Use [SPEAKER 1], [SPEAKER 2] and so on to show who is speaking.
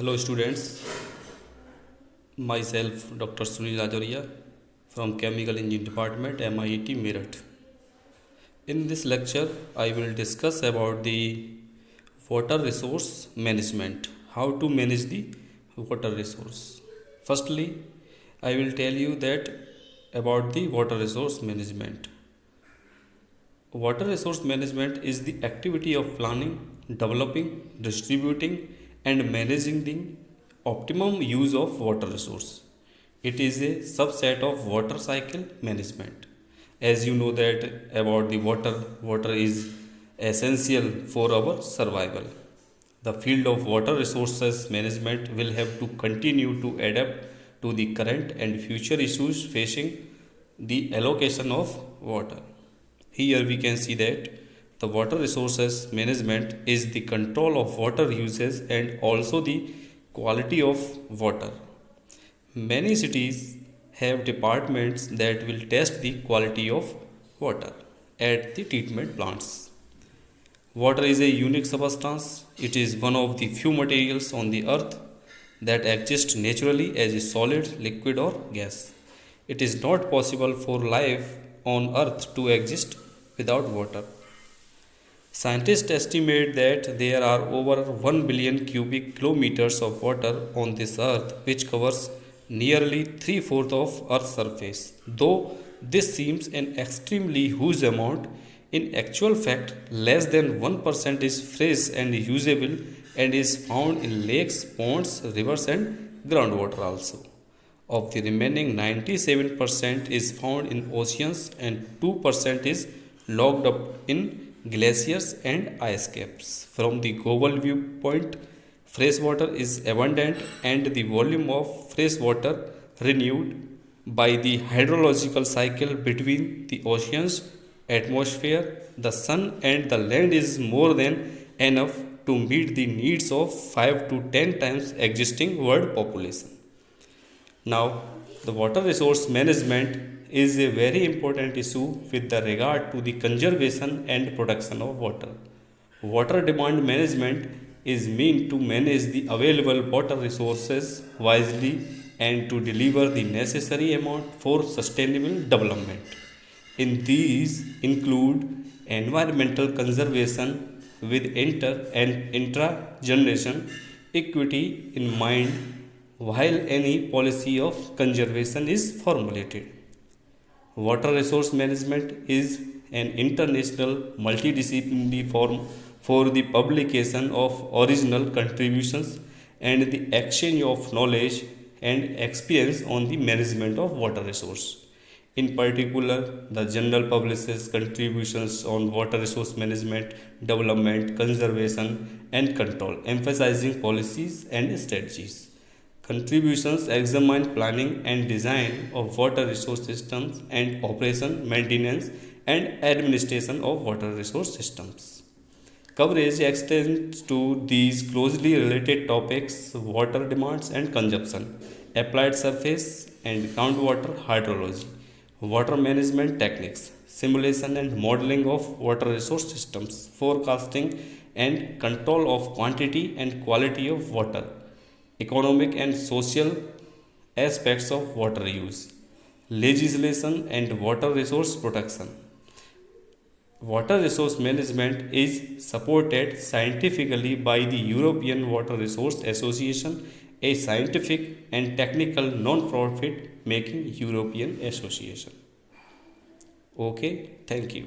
[SPEAKER 1] Hello students, myself Dr. Sunil Rajoria from Chemical Engineering Department MIT Meerut. In this lecture I will discuss about the water resource management, how to manage the water resource. Firstly, I will tell you that about the water resource management. Water resource management is the activity of planning, developing, distributing, and managing the optimum use of water resource. It is a subset of water cycle management. As you know that about the water is essential for our survival. The field of water resources management will have to continue to adapt to the current and future issues facing the allocation of water. Here we can see that the water resources management is the control of water uses and also the quality of water. Many cities have departments that will test the quality of water at the treatment plants. Water is a unique substance. It is one of the few materials on the earth that exist naturally as a solid, liquid, or gas. It is not possible for life on earth to exist without water. Scientists estimate that there are over 1 billion cubic kilometers of water on this earth, which covers nearly three-fourths of Earth's surface. Though this seems an extremely huge amount, in actual fact, less than 1% is fresh and usable and is found in lakes, ponds, rivers, and groundwater also. Of the remaining 97% is found in oceans and 2% is locked up in glaciers and ice caps. From the global viewpoint, fresh water is abundant and the volume of fresh water renewed by the hydrological cycle between the oceans, atmosphere, the sun and the land is more than enough to meet the needs of 5 to 10 times existing world population. Now, the water resource management is a very important issue with the regard to the conservation and protection of water. Water demand management is meant to manage the available water resources wisely and to deliver the necessary amount for sustainable development. In these include environmental conservation with inter and intra generation equity in mind while any policy of conservation is formulated. Water resource management is an international multidisciplinary forum for the publication of original contributions and the exchange of knowledge and experience on the management of water resource. In particular, the journal publishes contributions on water resource management, development, conservation, and control, emphasizing policies and strategies. Contributions examine planning and design of water resource systems and operation, maintenance, and administration of water resource systems. Coverage extends to these closely related topics water demands and consumption, applied surface and groundwater hydrology, water management techniques, simulation and modeling of water resource systems, forecasting and control of quantity and quality of water, economic and social aspects of water use, legislation and water resource protection. Water resource management is supported scientifically by the European Water Resource Association, a scientific and technical non-profit making European association. Okay, thank you.